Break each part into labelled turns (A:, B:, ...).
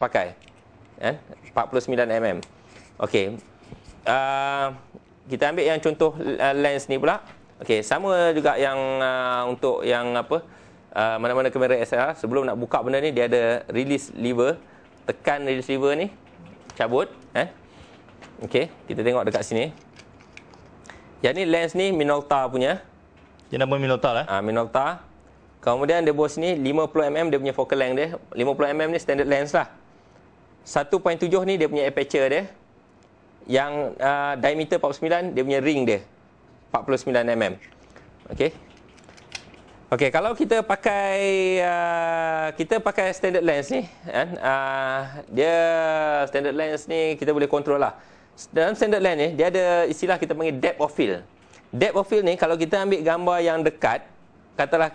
A: pakai. Kan? 49 mm. Okey. Kita ambil yang contoh lens ni pula. Okey, sama juga yang untuk yang apa? Mana-mana kamera SLR, sebelum nak buka benda ni dia ada release lever. Tekan release lever ni, cabut, okey, kita tengok dekat sini. Yang ni lens ni Minolta punya.
B: Dia nama Minolta lah.
A: Minolta. Kemudian dia bawah sini 50mm dia punya focal length dia. 50mm ni standard lens lah. 1.7 ni dia punya aperture dia. Yang diameter 49 dia punya ring dia 49mm. Okey. Okey, kalau kita pakai standard lens ni kan, dia standard lens ni kita boleh kontrol lah. Dalam standard lens ni dia ada istilah kita panggil depth of field. Depth of field ni kalau kita ambil gambar yang dekat, katalah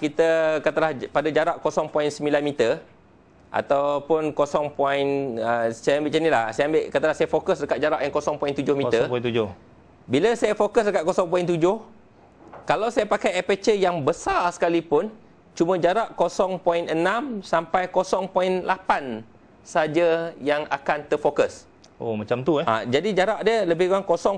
A: pada jarak 0.9 meter ataupun saya ambil macam ni lah. Katalah saya fokus dekat jarak yang 0.7 meter.
B: 0.7.
A: Bila saya fokus dekat 0.7, kalau saya pakai aperture yang besar sekalipun, cuma jarak 0.6 sampai 0.8 saja yang akan terfokus.
B: Oh, macam tu
A: Jadi jarak dia lebih kurang 0.2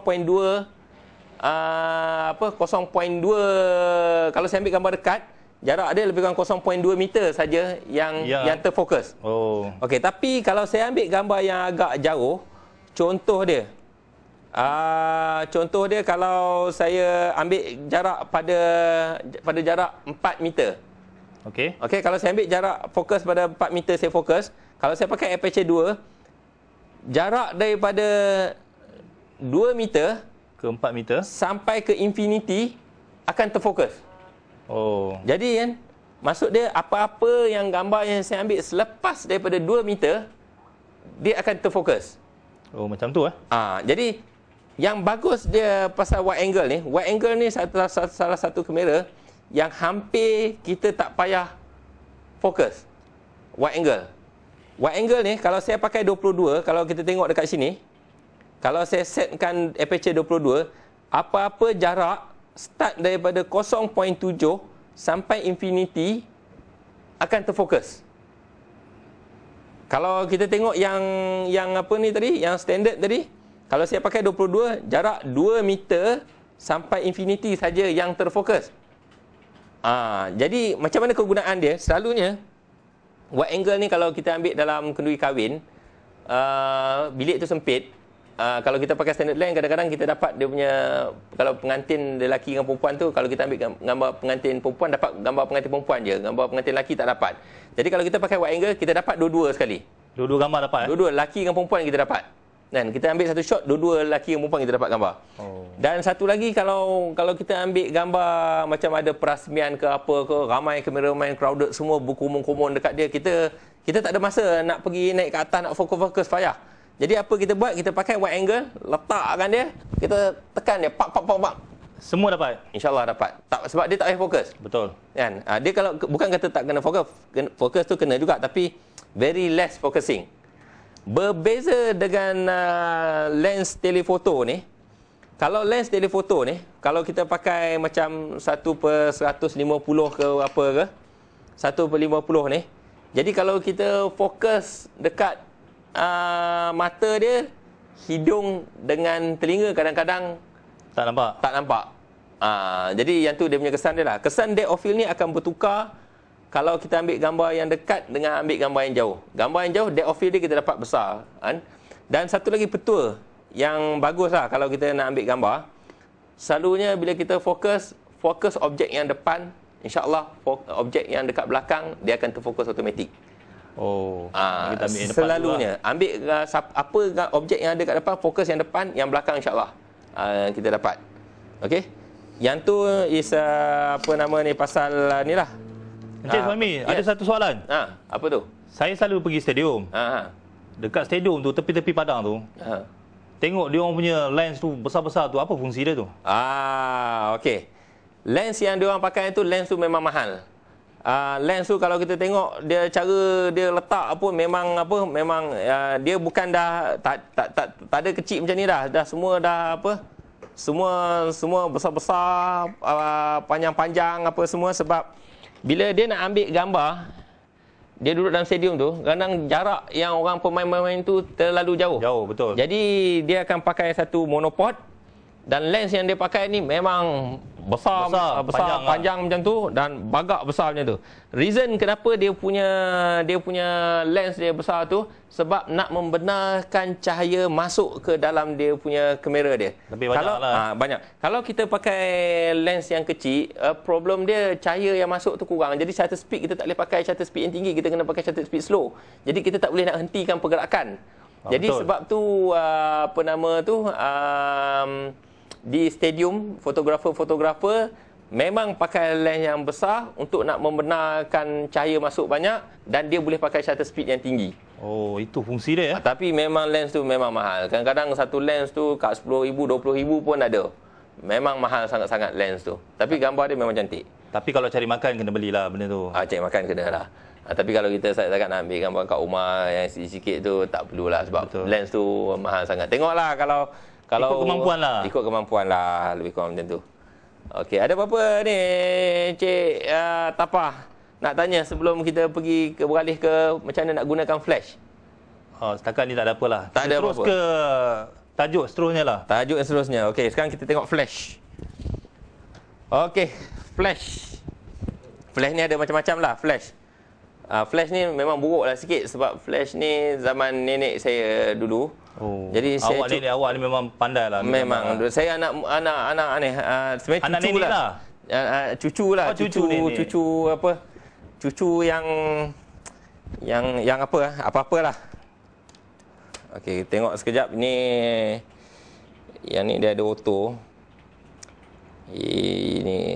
A: kalau saya ambil gambar dekat, jarak dia lebih kurang 0.2 meter saja yang terfokus.
B: Oh.
A: Okey, tapi kalau saya ambil gambar yang agak jauh, contoh dia kalau saya ambil jarak pada jarak 4 meter.
B: Okey.
A: Okey, kalau saya ambil jarak fokus pada 4 meter saya fokus, kalau saya pakai aperture 2, jarak daripada 2 meter
B: ke 4 meter
A: sampai ke infinity akan terfokus.
B: Oh.
A: Jadi kan, maksud dia apa-apa yang gambar yang saya ambil selepas daripada 2 meter, dia akan terfokus.
B: Oh, macam tu
A: Jadi yang bagus dia pasal wide angle ni salah satu kamera yang hampir kita tak payah fokus. Wide angle ni kalau saya pakai 22, kalau kita tengok dekat sini, kalau saya setkan aperture 22, apa-apa jarak start daripada 0.7 sampai infinity akan terfokus. Kalau kita tengok yang apa ni tadi, yang standard tadi, kalau saya pakai 22, jarak 2 meter sampai infinity saja yang terfokus. Jadi macam mana kegunaan dia? Selalunya wide angle ni kalau kita ambil dalam kenduri kahwin, bilik tu sempit. Kalau kita pakai standard lens, kadang-kadang kita dapat dia punya, kalau pengantin lelaki dengan perempuan tu, kalau kita ambil gambar pengantin perempuan, dapat gambar pengantin perempuan je, gambar pengantin lelaki tak dapat. Jadi kalau kita pakai wide angle, kita dapat dua-dua sekali.
B: Dua-dua gambar dapat
A: Dua-dua, lelaki dengan perempuan kita dapat. Dan kita ambil satu shot, dua-dua lelaki dan perempuan kita dapat gambar. Dan satu lagi, kalau kita ambil gambar macam ada perasmian ke apa ke, ramai kameraman crowded semua berkumpul-kumpul dekat dia, kita tak ada masa nak pergi naik ke atas nak fokus-fokus payah. Jadi apa kita buat? Kita pakai wide angle, letakkan dia, kita tekan dia, pak.
B: Semua dapat?
A: InsyaAllah dapat. Sebab dia tak payah fokus.
B: Betul.
A: Kan? Dia kalau bukan kata tak kena fokus tu kena juga, tapi very less focusing. Berbeza dengan lens telefoto ni. Kalau lens telefoto ni, kalau kita pakai macam 1/150 ke apa ke, 1/50 ni, jadi kalau kita fokus dekat mata dia, hidung dengan telinga kadang-kadang
B: tak nampak.
A: Jadi yang tu dia punya kesan dia lah. Kesan depth of field ni akan bertukar kalau kita ambil gambar yang dekat dengan ambil gambar yang jauh. Gambar yang jauh, depth of field dia kita dapat besar kan? Dan satu lagi petua yang bagus lah kalau kita nak ambil gambar, selalunya bila kita fokus objek yang depan, insyaAllah objek yang dekat belakang dia akan terfokus automatik.
B: Kita ambil yang
A: selalunya ambil apa objek yang ada kat depan, fokus yang depan, yang belakang insyaAllah kita dapat. Okey, yang tu is apa nama ni, pasal ni lah.
B: Encik Suhaimi, ada satu soalan.
A: Apa tu? Saya
B: selalu pergi stadium. Dekat stadium tu, tepi-tepi padang tu, tengok dia orang punya lens tu besar-besar tu, apa fungsi dia tu?
A: Okey, lens yang dia orang pakai tu, lens tu memang mahal. Lens tu kalau kita tengok dia, cara dia letak memang dia bukan dah tak ada kecil macam ni dah semua dah semua besar-besar, panjang-panjang apa semua. Sebab bila dia nak ambil gambar, dia duduk dalam stadium tu, kadang jarak yang orang pemain-pemain tu terlalu jauh.
B: Jauh, betul.
A: Jadi dia akan pakai satu monopod dan lens yang dia pakai ni memang besar panjang macam tu dan bagak besar macam tu. Reason kenapa dia punya lens dia besar tu sebab nak membenarkan cahaya masuk ke dalam dia punya kamera dia.
B: Lebih banyak lah.
A: Banyak. Kalau kita pakai lens yang kecil, problem dia cahaya yang masuk tu kurang. Jadi shutter speed kita tak boleh pakai shutter speed yang tinggi, kita kena pakai shutter speed slow. Jadi kita tak boleh nak hentikan pergerakan. Jadi
B: betul.
A: sebab tu di stadium fotografer memang pakai lens yang besar untuk nak membenarkan cahaya masuk banyak dan dia boleh pakai shutter speed yang tinggi.
B: Oh, itu fungsi dia ya.
A: Tapi memang lens tu memang mahal. Kadang-kadang satu lens tu kat 10,000, 20,000 pun ada. Memang mahal sangat-sangat lens tu. Tapi gambar dia memang cantik.
B: Tapi kalau cari makan kena belilah benda tu.
A: Cari makan kena lah. Tapi kalau kita setakat nak ambil gambar kat rumah yang sikit-sikit tu tak perlulah sebab
B: betul.
A: Lens tu mahal sangat. Tengoklah kalau
B: ikut kemampuan lah.
A: Ikut kemampuan lah, lebih kurang macam tu. Okey, ada apa-apa ni Cik Tapah nak tanya sebelum kita pergi beralih ke macam mana nak gunakan flash?
B: Setakat ni tak ada apa lah.
A: Tak ada
B: terus
A: apa-apa.
B: ke tajuk seterusnya lah.
A: Tajuk yang seterusnya. Okey, sekarang kita tengok flash. Okey, flash. Flash ni ada macam-macam lah, flash. Flash ni memang buruk lah sikit sebab flash ni zaman nenek saya dulu. Jadi
B: awak ni memang pandai lah.
A: Memang. Saya anak ni sebenarnya
B: anak
A: cucu
B: nenek
A: lah. Cucu lah. Cucu apa? Cucu yang apa-apalah. Okey, tengok sekejap ni. Yang ni dia ada auto. Ini